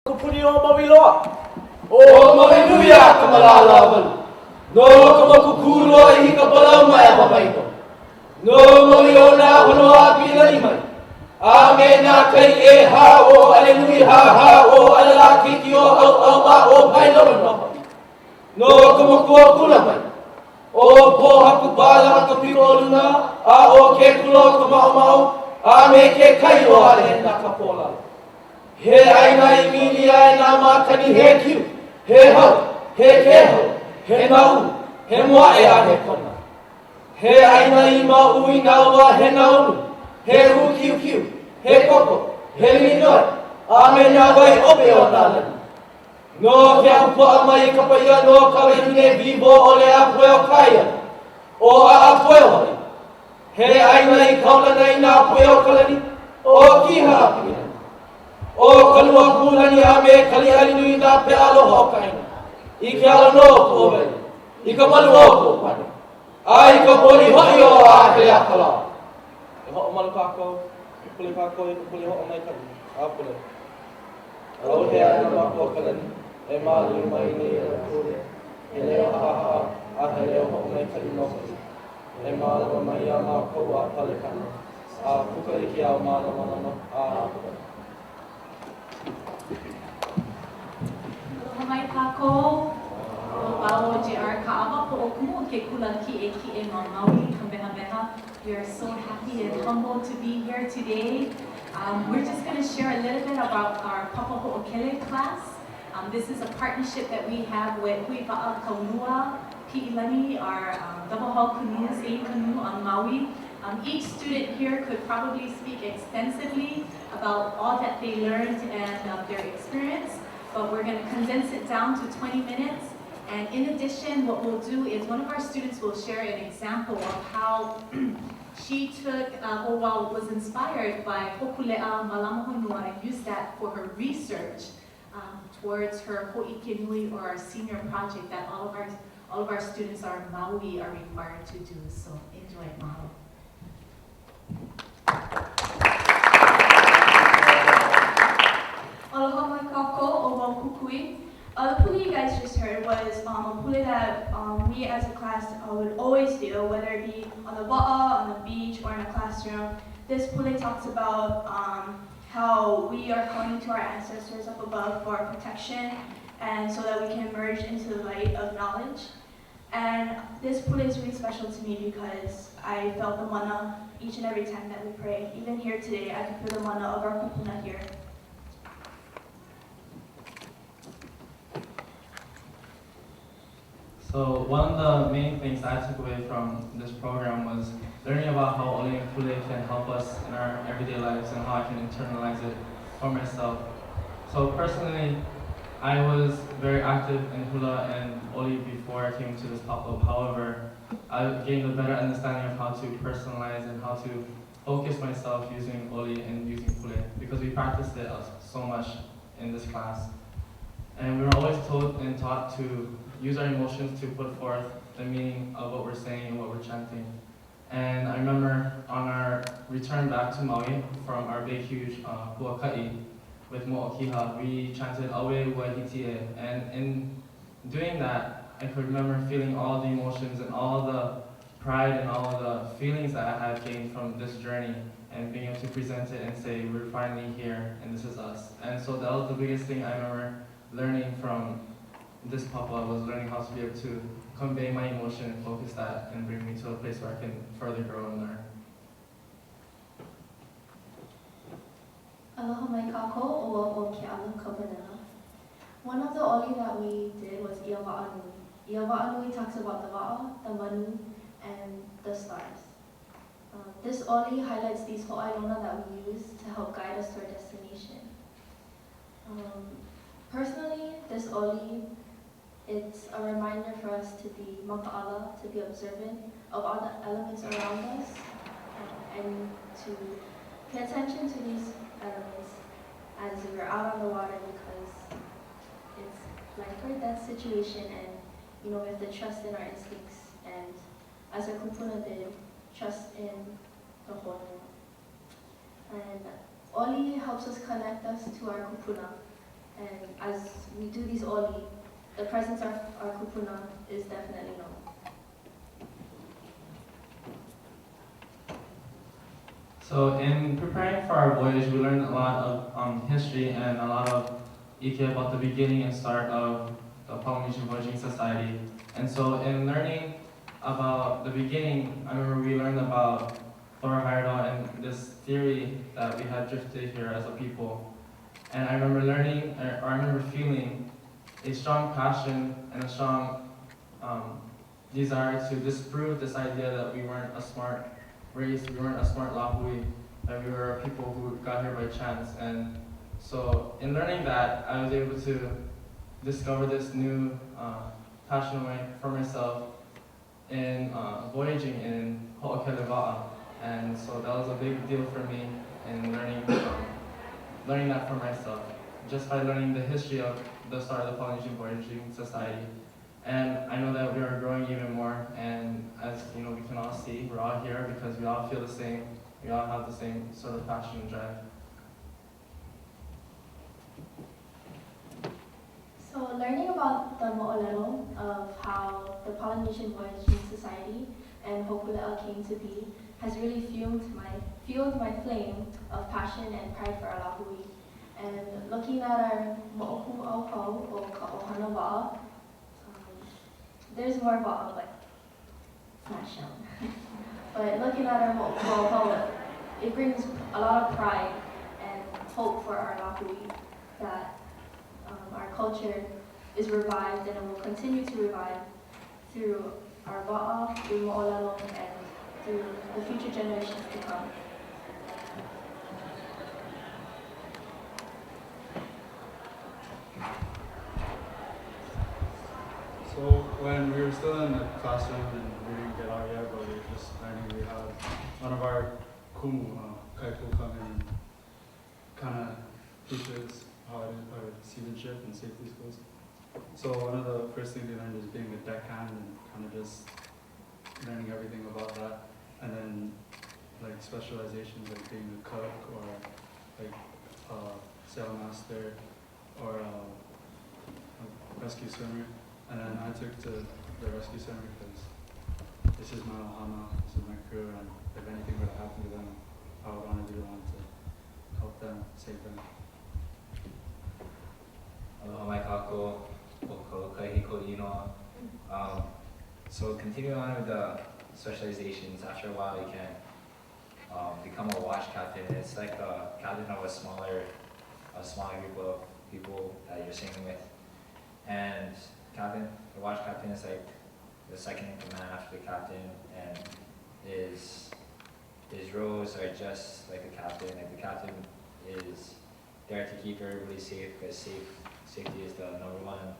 Kupuni o Mauiʻs. O Mauiʻnuia ka malalawan. No ka makukuro I ka palau mai a papaito. No Mauiʻona honua pilani mai. Ame nā kai e ha o aleluia ha o alalaki ki o au a o pailolo no. No ka makua kula mai. O po haku pala ka piro luna a o ke kulo ka mau ame ke kai o ale nā ka pola. He aina I mini ai nā mātani he kiu, he hau, he keho, he nau, he moae a he kona. He aina I mau I naua he naunu, he hukiu kiu, he koko, he minoi, ame nā wai ope o nā lani. No ke apua mai ka paia no ka wehine vivo o le apue o kaia, o a apue o hoi. He aina I kauna nei nā apue o kalani, o kiha apia. O kalua kulani ame kali alinui nā pe aloha o kaina. I ke ala no ko wei. I ka malu o ko pane. A I ka poli hoi o a he akala. E ho o malu kākou, I puli kākou, I ka puli ho o mai kani. A puli. Rau he ana mako kalani. E malu mai nei e kore. E leo haha a he leo ho o mai kani no kani. E malu mai a mako a pale kani. A kukariki a mālama honua a puli. Mai kako, o JR ka'awa po okumu ke kula ki e Maui Kamehameha. We are so happy and humbled to be here today. We're just going to share a little bit about our Papa Ho okele class. This is a partnership that we have with Hui Pa'a Kaunua, Pi'ilani, our double hall canoes, 8 canoe on Maui. Each student here could probably speak extensively about all that they learned and their experience. But we're going to condense it down to 20 minutes. And in addition, what we'll do is one of our students will share an example of how she took, was inspired by Hōkūle Mālama Honua and used that for her research towards her ho'ike or our senior project that all of our students are Maui are required to do. So enjoy it, Maui. Aloha mai kako o wau kukui. The pule you guys just heard was a pule that we as a class would always do, whether it be on the wa'a, on the beach, or in a classroom. This pule talks about how we are calling to our ancestors up above for our protection and so that we can emerge into the light of knowledge. And this pule is really special to me because I felt the mana each and every time that we pray. Even here today, I can feel the mana of our kupuna here. So one of the main things I took away from this program was learning about how Oli and Hōkūle can help us in our everyday lives and how I can internalize it for myself. So personally, I was very active in hula and Oli before I came to this pop-up. However, I gained a better understanding of how to personalize and how to focus myself using Oli and using Hōkūle because we practiced it so much in this class. And we were always told and taught to use our emotions to put forth the meaning of what we're saying and what we're chanting. And I remember on our return back to Maui from our big, huge huaka'i with Mo'okiha, we chanted Awe Wahitie. And in doing that, I could remember feeling all the emotions and all the pride and all the feelings that I had gained from this journey and being able to present it and say, we're finally here and this is us. And so that was the biggest thing I remember learning from this papa was learning how to be able to convey my emotion and focus that and bring me to a place where I can further grow and learn. Aloha mai kako o wau o ke ala kapanela. One of the oli that we did was Ia Wa'anui. Ia Wa'anui talks about the wa'a, the manu, and the stars. This oli highlights these ho'ailona that we use to help guide us to our destination. Personally, this oli, it's a reminder for us to be maka'ala, to be observant of all the elements around us, and to pay attention to these elements as we're out on the water because it's life or death situation, and we have to trust in our instincts, and as our kupuna did, trust in the whole world. And oli helps us connect us to our kupuna. And as we do these oli, the presence of our kupuna is definitely known. So in preparing for our voyage, we learned a lot of history and a lot of ike about the beginning and start of the Polynesian Voyaging Society. And so in learning about the beginning, I remember we learned about Thor Heyerdahl and this theory that we had drifted here as a people. And I remember learning, or I remember feeling a strong passion and a strong desire to disprove this idea that we weren't a smart race, we weren't a smart lahui, that we were people who got here by chance. And so in learning that, I was able to discover this new passion for myself in voyaging in Hōkūle. And so that was a big deal for me in learning that for myself, just by learning the history of the start of the Polynesian Voyaging Society. And I know that we are growing even more, and as you know, we can all see, we're all here because we all feel the same, we all have the same sort of passion and drive. So learning about the mo'olelo of how the Polynesian Voyaging Society and Hōkūle came to be has really fueled my flame of passion and pride for our lahui. And looking at our mo'oku auhau o ka ohana wa'a, there's more wa'a, but it's not shown. But looking at our mo'oku auhau, it brings a lot of pride and hope for our lahui that our culture is revived and it will continue to revive through our wa'a, through mo'olelo, and through the future generations to come. So when we were still in the classroom and we didn't get out yet, but we were just learning, we had one of our kumu, Kaiko, come in and kind of teach us how our seamanship and safety skills. So one of the first things we learned is being a deckhand and kind of just learning everything about that. And then like specializations like being a cook or like sailmaster or a rescue swimmer. And then I took to the rescue swimmer because this is my Haumāna, this is my crew, and if anything were to happen to them, I would want to be the one to help them, save them. Aloha mai kākou, o ko kahiko inoa. So continuing on with the specializations, after a while you can become a watch captain. It's like a captain of a smaller group of people that you're sailing with. And the watch captain is like the second in command after the captain, and his roles are just like the captain. Like the captain is there to keep everybody safe because safety is the #1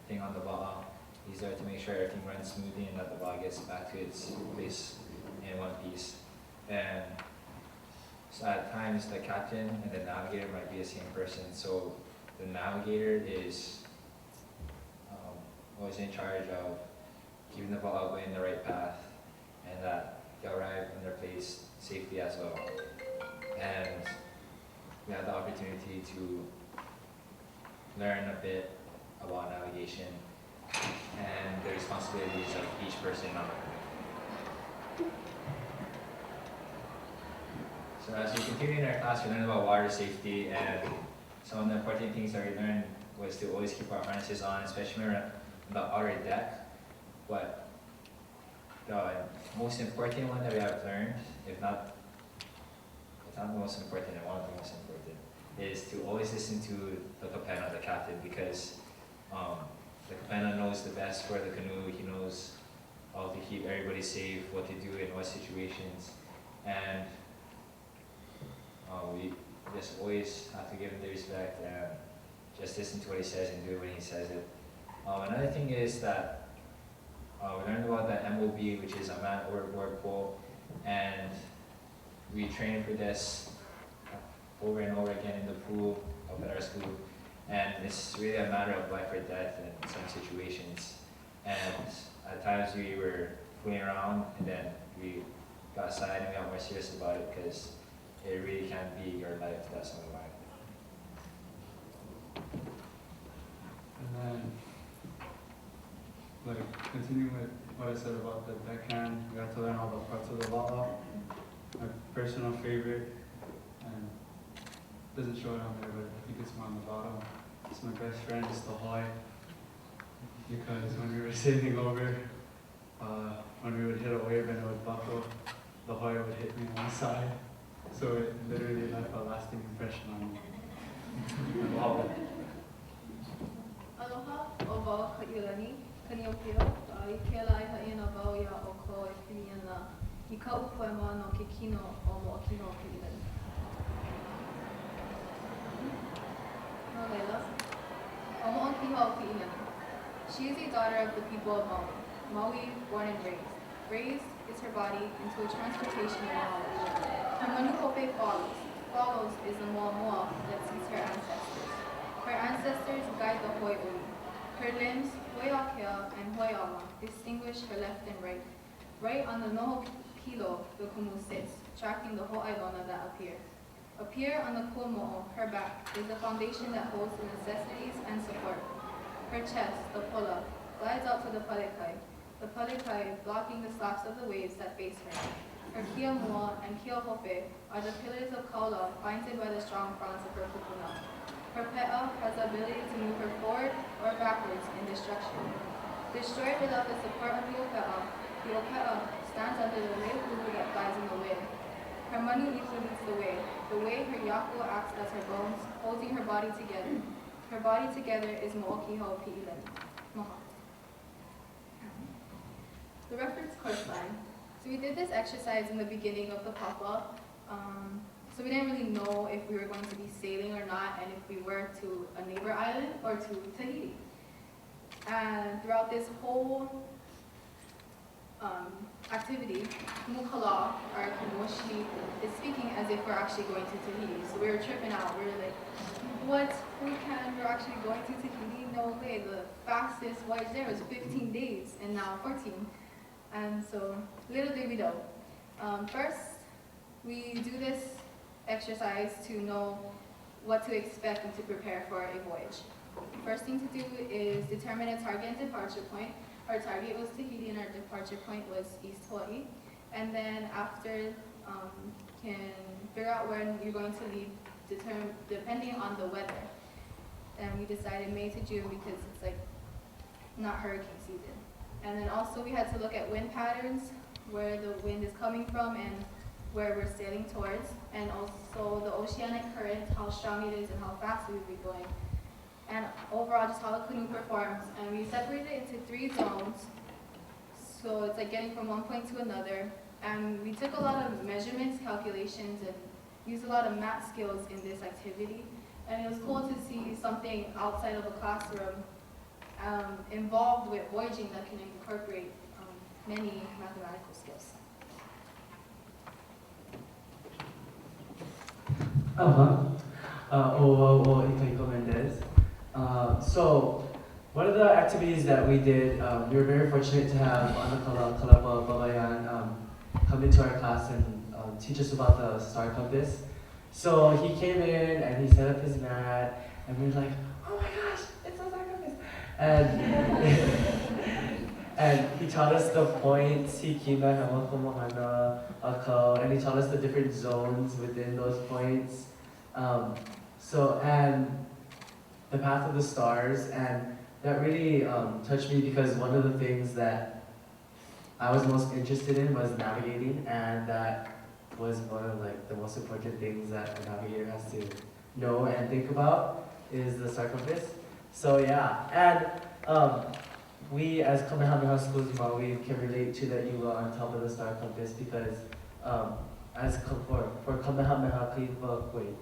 thing on the wa'a. He's there to make sure everything runs smoothly and that the wa'a gets back to its place in one piece. And so at times the captain and the navigator might be the same person. So the navigator is always in charge of keeping the wa'a going the right path and that they arrive in their place safely as well. And we had the opportunity to learn a bit about navigation and the responsibilities of each person on it. So as we continued in our class, we learned about water safety, and some of the important things that we learned was to always keep our harnesses on, especially when we're on the outer deck. But the most important one that we have learned, if not, it's not the most important, and one of the most important, is to always listen to the kapena, the captain, because the kapena knows the best for the canoe. He knows how to keep everybody safe, what to do in what situations, and we just always have to give him the respect and just listen to what he says and do it when he says it. Another thing is that we learned about the MOB, which is a man overboard pole, and we trained for this over and over again in the pool up at our school. And it's really a matter of life or death in some situations. And at times we were fooling around, and then we got aside and we got more serious about it because it really can be your life that's on the line. continuing with what I said about the deckhand, we got to learn all the parts of the wa'a. My personal favorite, and it doesn't show it on there, but I think it's more on the bottom. It's my best friend, it's the hoi. Because when we were sailing over, when we would hit a wave and it would buckle, the hoi would hit me on the side. So it literally left a lasting impression on me. Wow. Aloha, o wau ka iulani, kaniopio, I kela I haina wau ia o ko e pili ana I ka upoema no ke kino o Mo'okino ke iulani. No leila, o Mo'okino ke iulani. She is a daughter of the people of Maui. Maui, born and raised. Raised is her body into a transportation of knowledge. Her manu hope follows. Follows is the moa that sees her ancestors. Her ancestors guide the hoi ui. Her limbs, hoi akea and hoi ala, distinguish her left and right. Right on the noho pilo, the kumu sits, tracking the ho'ailona that appear. Appear on the kumo'o, her back, is the foundation that holds the necessities and support. Her chest, the pola, glides out to the palekai blocking the slaps of the waves that face her. Her kia mua and kia hope are the pillars of kaula binded by the strong fronds of her kupuna. Her pe'a has the ability to move her forward or backwards in destruction. Destroyed without the support of the ope'a stands under the leihulu that flies in the wind. Her manu ipu leads the way her yaku acts as her bones, holding her body together. Her body together is Mo'okiho Pi'ilen. Maha. The reference coastline. So we did this exercise in the beginning of the Papa. So we didn't really know if we were going to be sailing or not, and if we were to a neighbor island or to Tahiti. And throughout this whole activity, Mukala, our Kimoshi, is speaking as if we're actually going to Tahiti. So we were tripping out. We were like, what? We're actually going to Tahiti? No way. The fastest voyage there was 15 days, and now 14. And so, little did we know. First, we do this exercise to know what to expect and to prepare for a voyage. First thing to do is determine a target and departure point. Our target was Tahiti and our departure point was East Hawaii. And then after, can figure out when you're going to leave, depending on the weather. And we decided May to June because it's like not hurricane season. And then also we had to look at wind patterns, where the wind is coming from and where we're sailing towards, and also the oceanic current, how strong it is and how fast we would be going. And overall, just how the canoe performs. And we separated it into 3 zones. So it's like getting from one point to another. And we took a lot of measurements, calculations, and used a lot of math skills in this activity. And it was cool to see something outside of a classroom involved with voyaging that can incorporate many mathematical skills. So one of the activities that we did, we were very fortunate to have Anakala Kalapa Babayan come into our class and teach us about the star compass. So he came in and he set up his mat, and we were like, oh my gosh, it's a star compass. And he taught us the points, Hikina, Hamako, Mohana, Akau, and he taught us the different zones within those points. And the path of the stars, and that really touched me because one of the things that I was most interested in was navigating, and that was one of the most important things that a navigator has to know and think about is the star compass. So yeah, and we as Kamehameha schools in Maui can relate to the iwa on top of the star compass because for Kamehameha Kilo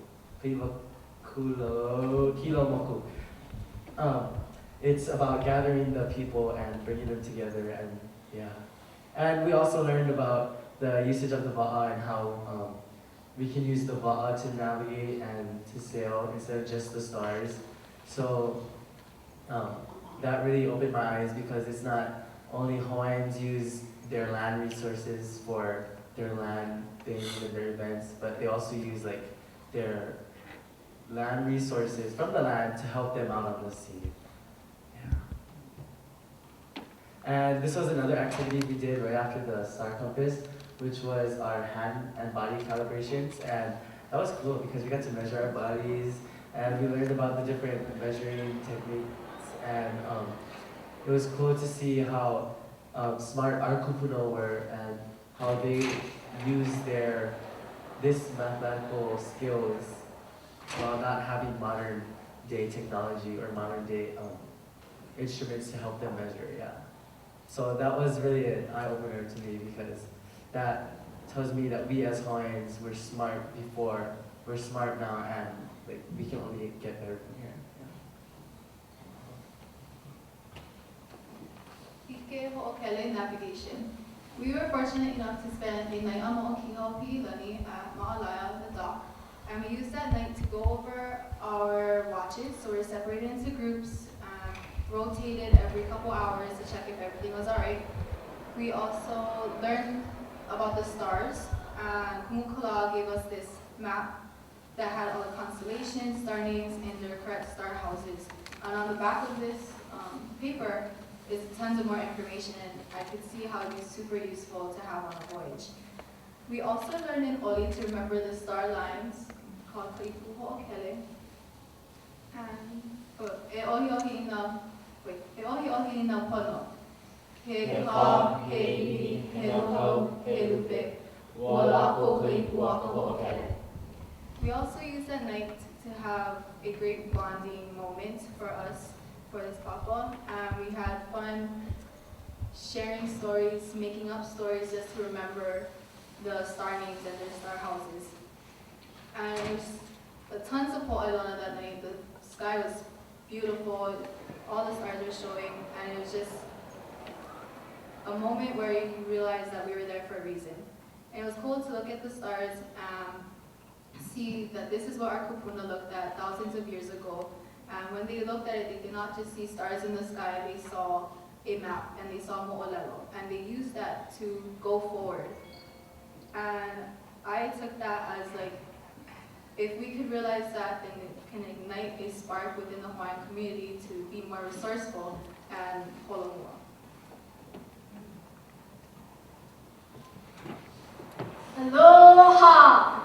Moku, it's about gathering the people and bringing them together, and yeah. And we also learned about the usage of the va'a and how we can use the va'a to navigate and to sail instead of just the stars. So that really opened my eyes because it's not only Hawaiians use their land resources for their land things and their events, but they also use their land resources from the land to help them out on the sea. Yeah. And this was another activity we did right after the Star Compass, which was our hand and body calibrations. And that was cool because we got to measure our bodies and we learned about the different measuring techniques. And it was cool to see how smart our kupuna were and how they use this mathematical skills while not having modern day technology or modern day instruments to help them measure, yeah. So that was really an eye-opener to me because that tells me that we as Hawaiians were smart before, we're smart now, and like we can only get better from here. Ike Hōkūle navigation. We were fortunate enough to spend a night on Maui Pi'ilani at Mālama, the dock, and we used that night to go over our watches. So we're separated into groups, rotated every couple hours to check if everything was alright. We also learned about the stars, and Hōkūle gave us this map that had all the constellations, star names, and their correct star houses. And on the back of this paper is tons of more information, and I could see how it'd be super useful to have on a voyage. We also learned in Oli to remember the star lines called okele. And e ohi ohi ina pono. He ka, he iwi, he loho, he lupe. Wala ko kuipua ko okele. We also used that night to have a great bonding moment for us for this papa, and we had fun sharing stories, making up stories just to remember the star names and their star houses. And there was tons of po'ailona that night. The sky was beautiful, all the stars were showing, and it was just a moment where you realized that we were there for a reason. And it was cool to look at the stars and see that this is what our kupuna looked at thousands of years ago. And when they looked at it, they did not just see stars in the sky, they saw a map and they saw mo'olelo. And they used that to go forward. And I took that as like, if we could realize that, then it can ignite a spark within the Hawaiian community to be more resourceful and holomua. Aloha!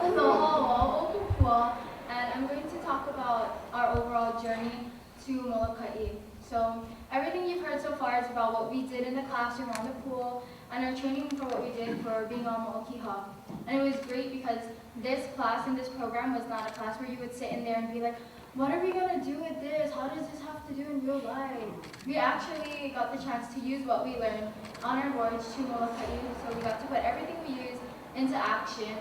Aloha, and I'm going to talk about our overall journey to Molokai. So everything you've heard so far is about what we did in the classroom on the pool and our training for what we did for being on Mo'okiha. And it was great because this class and this program was not a class where you would sit in there and be like, what are we going to do with this? How does this have to do in real life? We actually got the chance to use what we learned on our voyage to Molokai. So we got to put everything we used into action.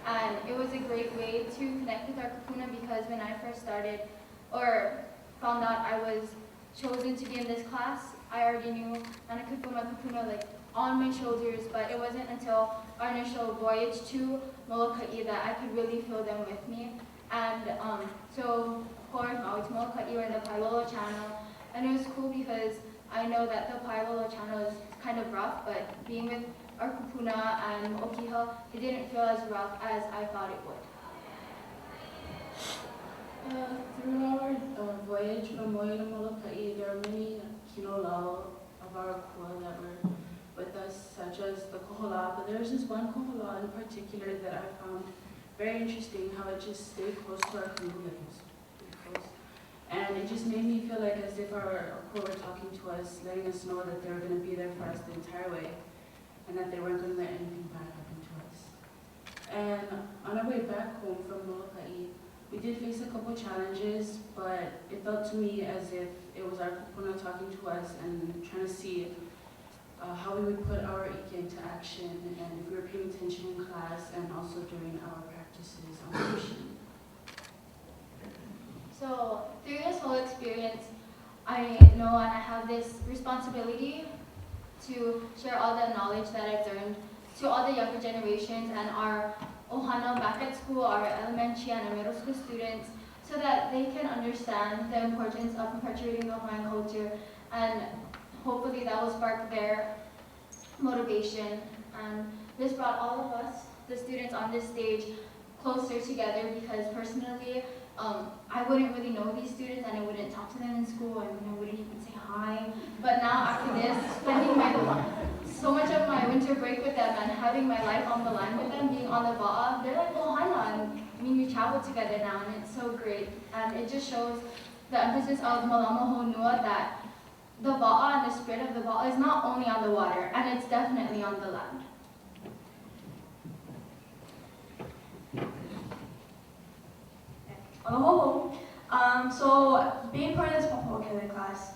And it was a great way to connect with our kupuna because when I first started or found out I was chosen to be in this class, I already knew and I could put my kupuna like on my shoulders, but it wasn't until our initial voyage to Molokai that I could really feel them with me. And so of course, Maui to Molokai, we're in the Pailolo Channel, and it was cool because I know that the Pailolo Channel is kind of rough, but being with our kupuna and Mo'okiha, it didn't feel as rough as I thought it would. Through our voyage from Maui to Molokai, there are many kinolau of our kua that were with us, such as the kohola, but there's this one kohola in particular that I found very interesting, how it just stayed close to our canoe limbs, close. And it just made me feel like as if our kua were talking to us, letting us know that they were going to be there for us the entire way, and that they weren't going to let anything bad happen to us. And on our way back home from Molokai, we did face a couple challenges, but it felt to me as if it was our kupuna talking to us and trying to see how we would put our ike into action, and if we were paying attention in class and also during our practices on the mission. So through this whole experience, I know and I have this responsibility to share all the knowledge that I've learned to all the younger generations and our ohana back at school, our elementary and our middle school students, so that they can understand the importance of perpetuating the Hawaiian culture, and hopefully that will spark their motivation. And this brought all of us, the students on this stage, closer together because personally, I wouldn't really know these students and I wouldn't talk to them in school and I wouldn't even say hi. But now after this, spending so much of my winter break with them and having my life on the line with them, being on the ba'a, they're like Hōmāna, and I mean, we travel together now and it's so great. And it just shows the emphasis of Mālama Honua that the ba'a and the spirit of the ba'a is not only on the water, and it's definitely on the land. Aloha. So being part of this Papa Ho class,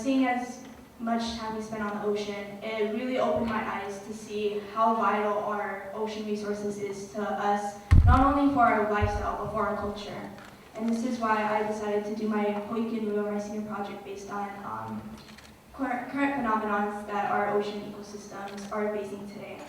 seeing as much time we spent on the ocean, it really opened my eyes to see how vital our ocean resources is to us, not only for our lifestyle, but for our culture. And this is why I decided to do my Hōkūle, my senior project, based on current phenomena that our ocean ecosystems are facing today.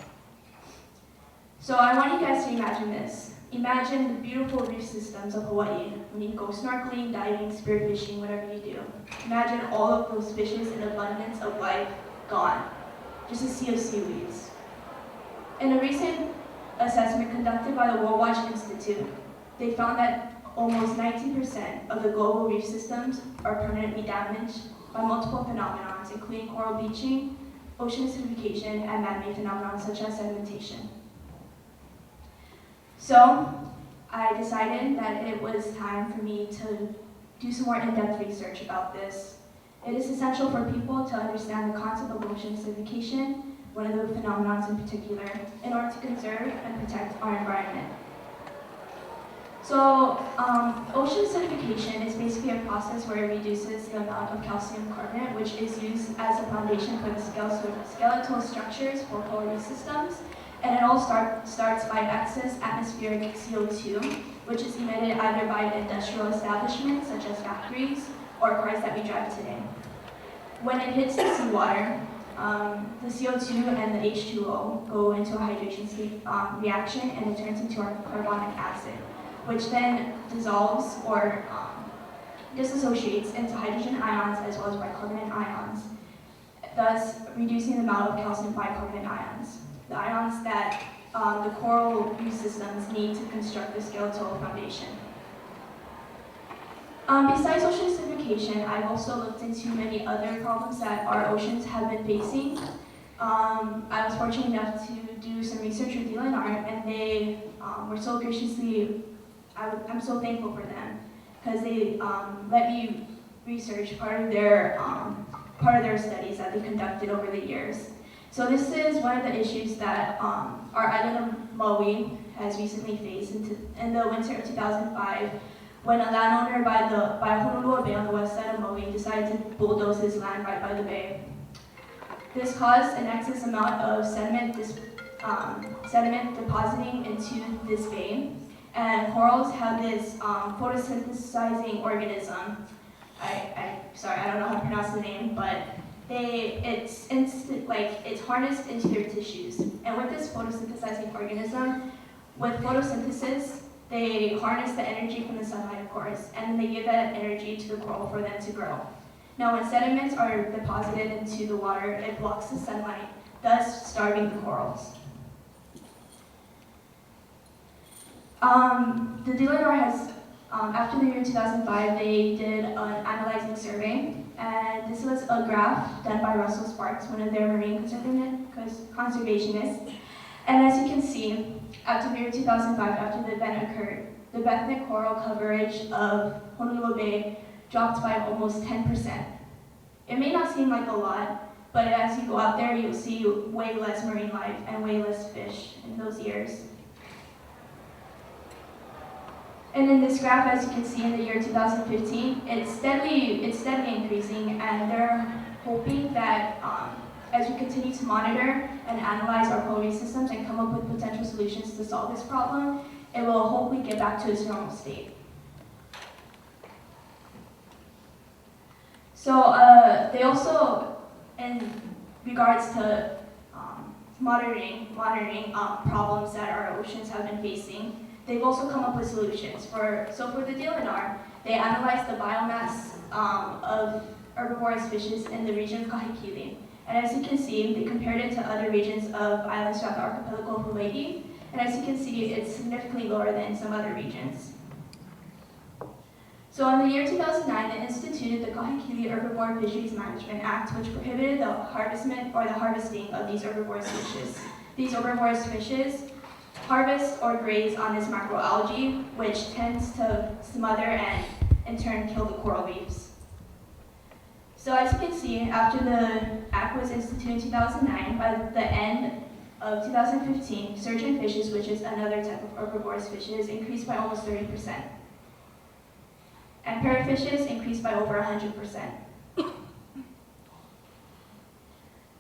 So I want you guys to imagine this. Imagine the beautiful reef systems of Hawaii when you go snorkeling, diving, spearfishing, whatever you do. Imagine all of those fishes and abundance of life gone. Just a sea of seaweeds. In a recent assessment conducted by the Worldwide Voyage, they found that almost 90% of the global reef systems are permanently damaged by multiple phenomena, including coral bleaching, ocean acidification, and man-made phenomena such as sedimentation. So I decided that it was time for me to do some more in-depth research about this. It is essential for people to understand the concept of ocean acidification, one of the phenomena in particular, in order to conserve and protect our environment. So ocean acidification is basically a process where it reduces the amount of calcium carbonate, which is used as a foundation for the skeletal structures for coral reef systems. And it all starts by excess atmospheric CO2, which is emitted either by industrial establishments, such as factories, or cars that we drive today. When it hits the seawater, the CO2 and the H2O go into a hydration reaction, and it turns into our carbonic acid, which then dissolves or dissociates into hydrogen ions as well as bicarbonate ions, thus reducing the amount of calcium bicarbonate ions, the ions that the coral reef systems need to construct the skeletal foundation. Besides ocean acidification, I've also looked into many other problems that our oceans have been facing. I was fortunate enough to do some research with DLNR, and they were so graciously, I'm so thankful for them, because they let me research part of their studies that they conducted over the years. So this is one of the issues that our island of Maui has recently faced in the winter of 2005, when a landowner by Honolulu Bay on the west side of Maui decided to bulldoze his land right by the bay. This caused an excess amount of sediment depositing into this bay, and corals have this photosynthesizing organism. Sorry, I don't know how to pronounce the name, but it's harnessed into their tissues. And with this photosynthesizing organism, with photosynthesis, they harness the energy from the sunlight, of course, and then they give that energy to the coral for them to grow. Now, when sediments are deposited into the water, it blocks the sunlight, thus starving the corals. The DLNR has, after the year 2005, they did an analyzing survey, and this was a graph done by Russell Sparks, one of their marine conservationists. And as you can see, after the year 2005, after the event occurred, the benthic coral coverage of Honolulu Bay dropped by almost 10%. It may not seem like a lot, but as you go out there, you'll see way less marine life and way less fish in those years. And in this graph, as you can see, in the year 2015, it's steadily increasing, and they're hoping that as we continue to monitor and analyze our coral reef systems and come up with potential solutions to solve this problem, it will hopefully get back to its normal state. So they also, in regards to monitoring problems that our oceans have been facing, they've also come up with solutions. For the DLNR, they analyzed the biomass of herbivorous fishes in the region of Kahikili. And as you can see, they compared it to other regions of islands throughout the archipelago of Hawaii. And as you can see, it's significantly lower than some other regions. So in the year 2009, they instituted the Kahikili Herbivore Fisheries Management Act, which prohibited the harvesting of these herbivorous fishes. These herbivorous fishes harvest or graze on this macroalgae, which tends to smother and in turn kill the coral reefs. So as you can see, after the act was instituted in 2009, by the end of 2015, surgeon fishes, which is another type of herbivorous fishes, increased by almost 30%. And parrotfishes increased by over 100%.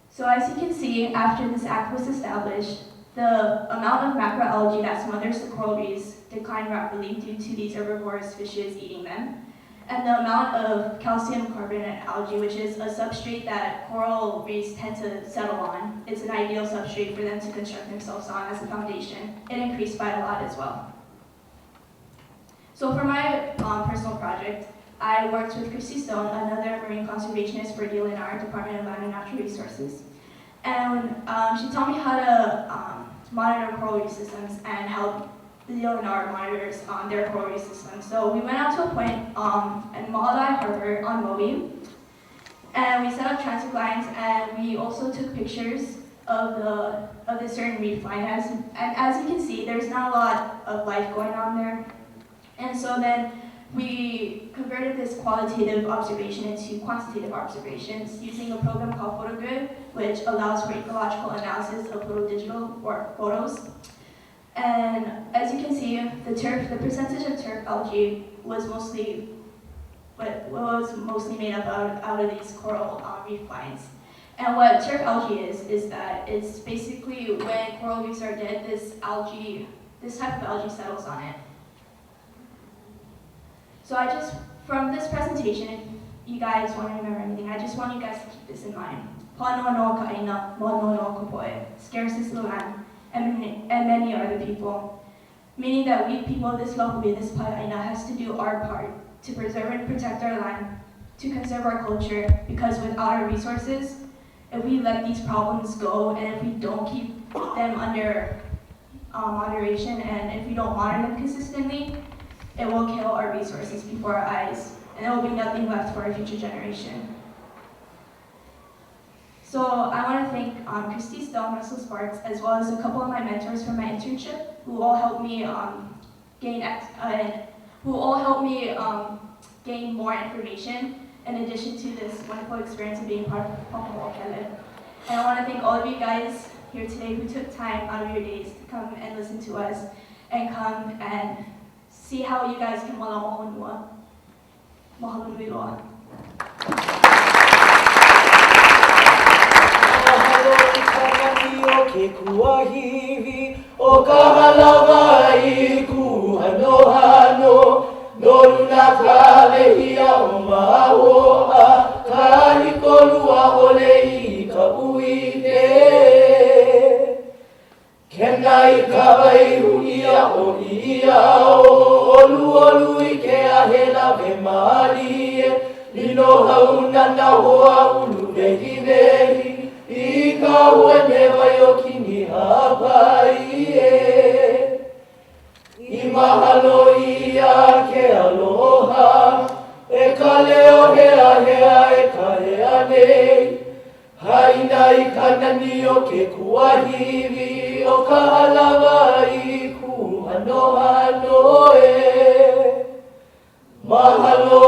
So as you can see, after this act was established, the amount of macroalgae that smothers the coral reefs declined rapidly due to these herbivorous fishes eating them. And the amount of calcium carbonate algae, which is a substrate that coral reefs tend to settle on, it's an ideal substrate for them to construct themselves on as a foundation. It increased by a lot as well. So for my personal project, I worked with Christy Stone, another marine conservationist for DLNR, Department of Land and Natural Resources. And she taught me how to monitor coral reef systems and how the DLNR monitors their coral reef systems. So we went out to a point in Maui Harbor on Maui, and we set up transit lines, and we also took pictures of the certain reef line. And as you can see, there's not a lot of life going on there. And so then we converted this qualitative observation into quantitative observations using a program called PhotoGrid, which allows for ecological analysis of photodigital or photos. And as you can see, the percentage of turf algae was mostly made up out of these coral reef lines. And what turf algae is that it's basically when coral reefs are dead, this type of algae settles on it. So from this presentation, if you guys want to remember anything, I just want you guys to keep this in mind. Pano no kaina, mono no kupoe, scarcest the land, and many other people. Meaning that we people of this Hōkūle, this pa'aina, has to do our part to preserve and protect our land, to conserve our culture, because without our resources, if we let these problems go, and if we don't keep them under moderation, and if we don't monitor them consistently, it will kill our resources before our eyes, and there will be nothing left for our future generation. So I want to thank Christy Stone, Russell Sparks, as well as a couple of my mentors from my internship, who all helped me gain more information in addition to this wonderful experience of being part of Papa Okele. And I want to thank all of you guys here today who took time out of your days to come and listen to us and come and see how you guys can Mālama Honua. Mahalo nui loa. O ke kuahiwi o ka halawa I ku hano no luna ka lehia o mahoa ka hikolua ole I ka uite kenai ka wai hunia o ia o olu I ke ahela me mali lino hauna na hoa ulu vehi I ka uene vai o kini hapai I mahalo ia ke aloha e ka leo hea e ka hea nei haina I ka nani o ke kuahiwi o ka halawa I ku hano e mahalo